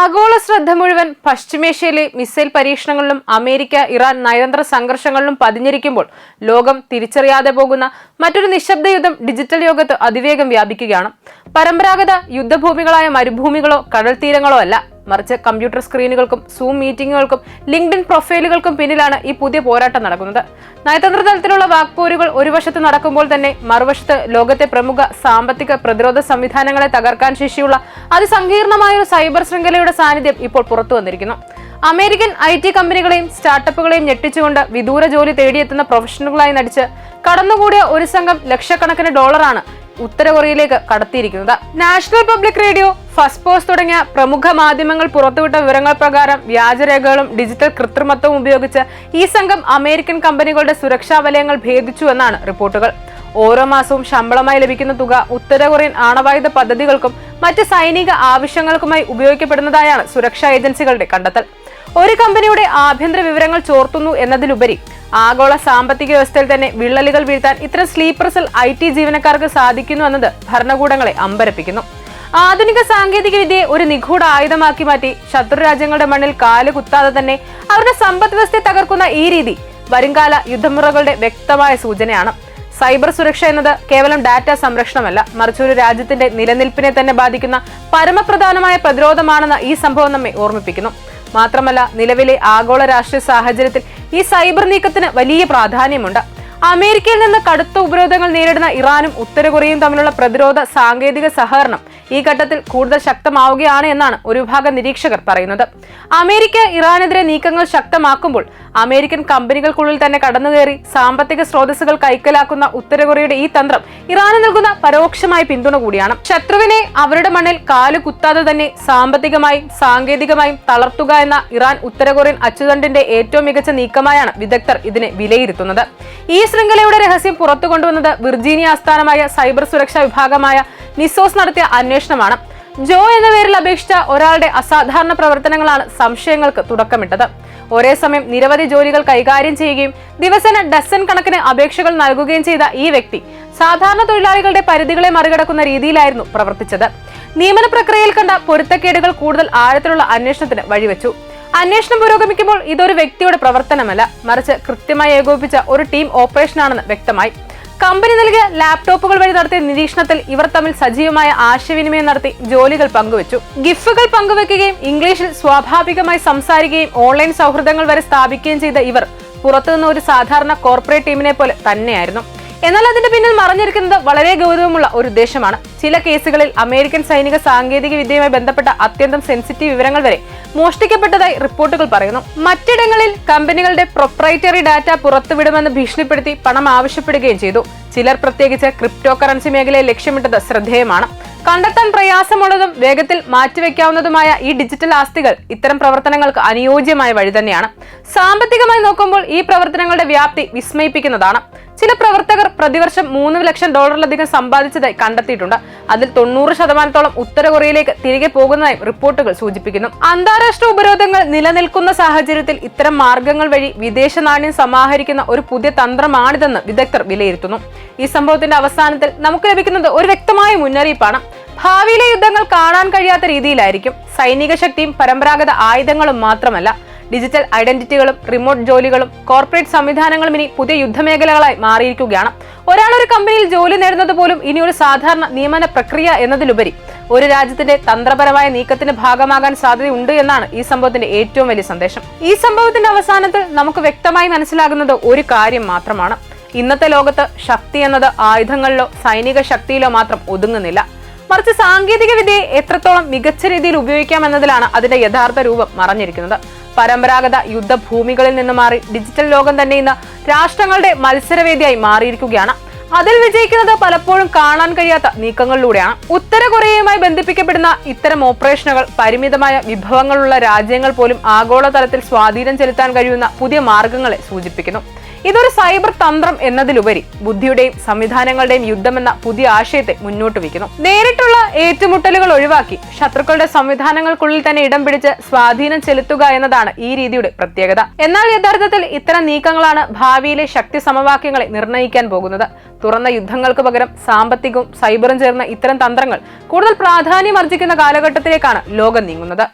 ആഗോള ശ്രദ്ധ മുഴുവൻ പശ്ചിമേഷ്യയിലെ മിസൈൽ പരീക്ഷണങ്ങളിലും അമേരിക്ക ഇറാൻ നയതന്ത്ര സംഘർഷങ്ങളിലും പതിഞ്ഞിരിക്കുമ്പോൾ ലോകം തിരിച്ചറിയാതെ പോകുന്ന മറ്റൊരു നിശബ്ദ യുദ്ധം ഡിജിറ്റൽ ലോകത്ത് അതിവേഗം വ്യാപിക്കുകയാണ്. പരമ്പരാഗത യുദ്ധഭൂമികളായ മരുഭൂമികളോ കടൽ തീരങ്ങളോ അല്ല, മറിച്ച് കമ്പ്യൂട്ടർ സ്ക്രീനുകൾക്കും സൂം മീറ്റിംഗുകൾക്കും ലിങ്ക്ഡിൻ പ്രൊഫൈലുകൾക്കും പിന്നിലാണ് ഈ പുതിയ പോരാട്ടം നടക്കുന്നത്. നയതന്ത്ര തലത്തിലുള്ള വാക്പോരുകൾ ഒരു വശത്ത് നടക്കുമ്പോൾ തന്നെ മറുവശത്ത് ലോകത്തെ പ്രമുഖ സാമ്പത്തിക പ്രതിരോധ സംവിധാനങ്ങളെ തകർക്കാൻ ശേഷിയുള്ള അതിസങ്കീർണമായ ഒരു സൈബർ ശൃംഖലയുടെ സാന്നിധ്യം ഇപ്പോൾ പുറത്തു വന്നിരിക്കുന്നു. അമേരിക്കൻ IT കമ്പനികളെയും സ്റ്റാർട്ടപ്പുകളെയും ഞെട്ടിച്ചുകൊണ്ട് വിദൂര ജോലി തേടിയെത്തുന്ന പ്രൊഫഷണലുകളായി നടിച്ച് കടന്നുകൂടിയ ഒരു സംഘം ലക്ഷക്കണക്കിന് ഡോളറാണ് ഉത്തര കൊറിയയിലേക്ക് കടത്തിയിരിക്കുന്നത്. National Public Radio, Firstpost തുടങ്ങിയ പ്രമുഖ മാധ്യമങ്ങൾ പുറത്തുവിട്ട വിവരങ്ങൾ പ്രകാരം വ്യാജരേഖകളും ഡിജിറ്റൽ കൃത്രിമത്വവും ഉപയോഗിച്ച് ഈ സംഘം അമേരിക്കൻ കമ്പനികളുടെ സുരക്ഷാ വലയങ്ങൾ ഭേദിച്ചു എന്നാണ് റിപ്പോർട്ടുകൾ. ഓരോ മാസവും ശമ്പളമായി ലഭിക്കുന്ന തുക ഉത്തര കൊറിയൻ ആണവായുധ പദ്ധതികൾക്കും മറ്റ് സൈനിക ആവശ്യങ്ങൾക്കുമായി ഉപയോഗിക്കപ്പെടുന്നതായാണ് സുരക്ഷാ ഏജൻസികളുടെ കണ്ടെത്തൽ. ഒരു കമ്പനിയുടെ ആഭ്യന്തര വിവരങ്ങൾ ചോർത്തുന്നു എന്നതിലുപരി ആഗോള സാമ്പത്തിക വ്യവസ്ഥയിൽ തന്നെ വിള്ളലുകൾ വീഴ്ത്താൻ ഇത്തരം സ്ലീപ്പർ സെൽ IT ജീവനക്കാർക്ക് സാധിക്കുന്നു എന്നത് ഭരണകൂടങ്ങളെ അമ്പരപ്പിക്കുന്നു. ആധുനിക സാങ്കേതിക വിദ്യയെ ഒരു നിഗൂഢ ആയുധമാക്കി മാറ്റി ശത്രു രാജ്യങ്ങളുടെ മണ്ണിൽ കാല് കുത്താതെ തന്നെ അവരുടെ സമ്പദ് വ്യവസ്ഥയെ തകർക്കുന്ന ഈ രീതി വരുംകാല യുദ്ധമുറകളുടെ വ്യക്തമായ സൂചനയാണ്. സൈബർ സുരക്ഷ എന്നത് കേവലം ഡാറ്റ സംരക്ഷണമല്ല, മറിച്ച് ഒരു രാജ്യത്തിന്റെ നിലനിൽപ്പിനെ തന്നെ ബാധിക്കുന്ന പരമപ്രധാനമായ പ്രതിരോധമാണെന്ന് ഈ സംഭവം നമ്മെ ഓർമ്മിപ്പിക്കുന്നു. മാത്രമല്ല, നിലവിലെ ആഗോള രാഷ്ട്രീയ സാഹചര്യത്തിൽ ഈ സൈബർ നീക്കത്തിന് വലിയ പ്രാധാന്യമുണ്ട്. അമേരിക്കയിൽ നിന്ന് കടുത്ത ഉപരോധങ്ങൾ നേരിടുന്ന ഇറാനും ഉത്തര കൊറിയയും തമ്മിലുള്ള പ്രതിരോധ സാങ്കേതിക സഹകരണം ഈ ഘട്ടത്തിൽ കൂടുതൽ ശക്തമാവുകയാണ് എന്നാണ് ഒരു വിഭാഗം നിരീക്ഷകർ പറയുന്നത്. അമേരിക്ക ഇറാനെതിരെ നീക്കങ്ങൾ ശക്തമാക്കുമ്പോൾ അമേരിക്കൻ കമ്പനികൾക്കുള്ളിൽ തന്നെ കടന്നുകയറി സാമ്പത്തിക സ്രോതസ്സുകൾ കൈക്കലാക്കുന്ന ഉത്തര കൊറിയയുടെ ഈ തന്ത്രം ഇറാന് നൽകുന്ന പരോക്ഷമായ പിന്തുണ കൂടിയാണ്. ശത്രുവിനെ അവരുടെ മണ്ണിൽ കാല് കുത്താതെ തന്നെ സാമ്പത്തികമായും സാങ്കേതികമായും തളർത്തുക എന്ന ഇറാൻ ഉത്തര കൊറിയൻ അച്ചുതണ്ടിന്റെ ഏറ്റവും മികച്ച നീക്കമായാണ് വിദഗ്ധർ ഇതിനെ വിലയിരുത്തുന്നത്. ഈ ശൃംഖലയുടെ രഹസ്യം പുറത്തു കൊണ്ടുവന്നത് വിർജീനിയ ആസ്ഥാനമായ സൈബർ സുരക്ഷാ വിഭാഗമായ നിസോസ് നടത്തിയ അന്വേഷണമാണ്. ജോ എന്ന പേരിൽ അപേക്ഷിച്ച ഒരാളുടെ അസാധാരണ പ്രവർത്തനങ്ങളാണ് സംശയങ്ങൾക്ക് തുടക്കമിട്ടത്. ഒരേ സമയം നിരവധി ജോലികൾ കൈകാര്യം ചെയ്യുകയും ദിവസേന ഡസൻ കണക്കിന് അപേക്ഷകൾ നൽകുകയും ചെയ്ത ഈ വ്യക്തി സാധാരണ തൊഴിലാളികളുടെ പരിധികളെ മറികടക്കുന്ന രീതിയിലായിരുന്നു പ്രവർത്തിച്ചത്. നിയമന പ്രക്രിയയിൽ കണ്ട പൊരുത്തക്കേടുകൾ കൂടുതൽ ആഴത്തിലുള്ള അന്വേഷണത്തിന് വഴിവെച്ചു. അന്വേഷണം പുരോഗമിക്കുമ്പോൾ ഇതൊരു വ്യക്തിയുടെ പ്രവർത്തനമല്ല, മറിച്ച് കൃത്യമായി ഏകോപിപ്പിച്ച ഒരു ടീം ഓപ്പറേഷനാണെന്ന് വ്യക്തമായി. കമ്പനി നൽകിയ ലാപ്ടോപ്പുകൾ വഴി നടത്തിയ നിരീക്ഷണത്തിൽ ഇവർ തമ്മിൽ സജീവമായ ആശയവിനിമയം നടത്തി ജോലികൾ പങ്കുവച്ചു. ഗിഫുകൾ പങ്കുവെക്കുകയും ഇംഗ്ലീഷിൽ സ്വാഭാവികമായി സംസാരിക്കുകയും ഓൺലൈൻ സൗഹൃദങ്ങൾ വരെ സ്ഥാപിക്കുകയും ചെയ്ത ഇവർ പുറത്തുനിന്ന് ഒരു സാധാരണ കോർപ്പറേറ്റ് ടീമിനെ പോലെ തന്നെയായിരുന്നു. എന്നാൽ അതിന്റെ പിന്നിൽ മറഞ്ഞിരിക്കുന്നത് വളരെ ഗൗരവമുള്ള ഒരു ഉദ്ദേശമാണ്. ചില കേസുകളിൽ അമേരിക്കൻ സൈനിക സാങ്കേതിക വിദ്യയുമായി ബന്ധപ്പെട്ട അത്യന്തം സെൻസിറ്റീവ് വിവരങ്ങൾ വരെ മോഷ്ടിക്കപ്പെട്ടതായി റിപ്പോർട്ടുകൾ പറയുന്നു. മറ്റിടങ്ങളിൽ കമ്പനികളുടെ പ്രൊപ്രൈറ്ററി ഡാറ്റ പുറത്തുവിടുമെന്ന് ഭീഷണിപ്പെടുത്തി പണം ആവശ്യപ്പെടുകയും ചെയ്തു. ചിലർ പ്രത്യേകിച്ച് ക്രിപ്റ്റോ കറൻസി മേഖലയെ ലക്ഷ്യമിട്ടത് ശ്രദ്ധേയമാണ്. കണ്ടെത്താൻ പ്രയാസമുള്ളതും വേഗത്തിൽ മാറ്റിവെക്കാവുന്നതുമായ ഈ ഡിജിറ്റൽ ആസ്തികൾ ഇത്തരം പ്രവർത്തനങ്ങൾക്ക് അനുയോജ്യമായ വഴി തന്നെയാണ്. സാമ്പത്തികമായി നോക്കുമ്പോൾ ഈ പ്രവർത്തനങ്ങളുടെ വ്യാപ്തി വിസ്മയിപ്പിക്കുന്നതാണ്. ചില പ്രവർത്തകർ പ്രതിവർഷം $3 ലക്ഷം സമ്പാദിച്ചതായി കണ്ടെത്തിയിട്ടുണ്ട്. അതിൽ 90% ഉത്തര കൊറിയയിലേക്ക് തിരികെ പോകുന്നതായും റിപ്പോർട്ടുകൾ സൂചിപ്പിക്കുന്നു. അന്താരാഷ്ട്ര ഉപരോധങ്ങൾ നിലനിൽക്കുന്ന സാഹചര്യത്തിൽ ഇത്തരം മാർഗങ്ങൾ വഴി വിദേശ നാണ്യം സമാഹരിക്കുന്ന ഒരു പുതിയ തന്ത്രമാണിതെന്ന് വിദഗ്ധർ വിലയിരുത്തുന്നു. ഈ സംഭവത്തിന്റെ അവസാനത്തിൽ നമുക്ക് ലഭിക്കുന്നത് ഒരു വ്യക്തമായ മുന്നറിയിപ്പാണ്. ഭാവിയിലെ യുദ്ധങ്ങൾ കാണാൻ കഴിയാത്ത രീതിയിലായിരിക്കും. സൈനിക ശക്തിയും പരമ്പരാഗത ആയുധങ്ങളും മാത്രമല്ല, ഡിജിറ്റൽ ഐഡന്റിറ്റികളും റിമോട്ട് ജോലികളും കോർപ്പറേറ്റ് സംവിധാനങ്ങളും ഇനി പുതിയ യുദ്ധമേഖലകളായി മാറിയിരിക്കുകയാണ്. ഒരാൾ ഒരു കമ്പനിയിൽ ജോലി നേടുന്നത് പോലും ഇനി ഒരു സാധാരണ നിയമന പ്രക്രിയ എന്നതിലുപരി ഒരു രാജ്യത്തിന്റെ തന്ത്രപരമായ നീക്കത്തിന് ഭാഗമാകാൻ സാധ്യതയുണ്ട് എന്നാണ് ഈ സംഭവത്തിന്റെ ഏറ്റവും വലിയ സന്ദേശം. ഈ സംഭവത്തിന്റെ അവസാനത്തിൽ നമുക്ക് വ്യക്തമായി മനസ്സിലാകുന്നത് ഒരു കാര്യം മാത്രമാണ്. ഇന്നത്തെ ലോകത്ത് ശക്തി എന്നത് ആയുധങ്ങളിലോ സൈനിക ശക്തിയിലോ മാത്രം ഒതുങ്ങുന്നില്ല, മറിച്ച് സാങ്കേതിക വിദ്യയെ എത്രത്തോളം മികച്ച രീതിയിൽ ഉപയോഗിക്കാമെന്നതിലാണ് അതിന്റെ യഥാർത്ഥ രൂപം മറഞ്ഞിരിക്കുന്നത്. പരമ്പരാഗത യുദ്ധഭൂമികളിൽ നിന്ന് മാറി ഡിജിറ്റൽ ലോകം തന്നെ ഇന്ന് രാഷ്ട്രങ്ങളുടെ മത്സരവേദിയായി മാറിയിരിക്കുകയാണ്. അതിൽ വിജയിക്കുന്നത് പലപ്പോഴും കാണാൻ കഴിയാത്ത നീക്കങ്ങളിലൂടെയാണ്. ഉത്തര കൊറിയയുമായി ബന്ധിപ്പിക്കപ്പെടുന്ന ഇത്തരം ഓപ്പറേഷനുകൾ പരിമിതമായ വിഭവങ്ങളുള്ള രാജ്യങ്ങൾ പോലും ആഗോളതലത്തിൽ സ്വാധീനം ചെലുത്താൻ കഴിയുന്ന പുതിയ മാർഗങ്ങളെ സൂചിപ്പിക്കുന്നു. ഇതൊരു സൈബർ തന്ത്രം എന്നതിലുപരി ബുദ്ധിയുടെയും സംവിധാനങ്ങളുടെയും യുദ്ധമെന്ന പുതിയ ആശയത്തെ മുന്നോട്ട് വയ്ക്കുന്നു. നേരിട്ടുള്ള ഏറ്റുമുട്ടലുകൾ ഒഴിവാക്കി ശത്രുക്കളുടെ സംവിധാനങ്ങൾക്കുള്ളിൽ തന്നെ ഇടം പിടിച്ച് സ്വാധീനം ചെലുത്തുക എന്നതാണ് ഈ രീതിയുടെ പ്രത്യേകത. എന്നാൽ യഥാർത്ഥത്തിൽ ഇത്തരം നീക്കങ്ങളാണ് ഭാവിയിലെ ശക്തി സമവാക്യങ്ങളെ നിർണ്ണയിക്കാൻ പോകുന്നത്. തുറന്ന യുദ്ധങ്ങൾക്ക് പകരം സാമ്പത്തികവും സൈബറും ചേർന്ന ഇത്തരം തന്ത്രങ്ങൾ കൂടുതൽ പ്രാധാന്യം അർജിക്കുന്ന കാലഘട്ടത്തിലേക്കാണ് ലോകം നീങ്ങുന്നത്.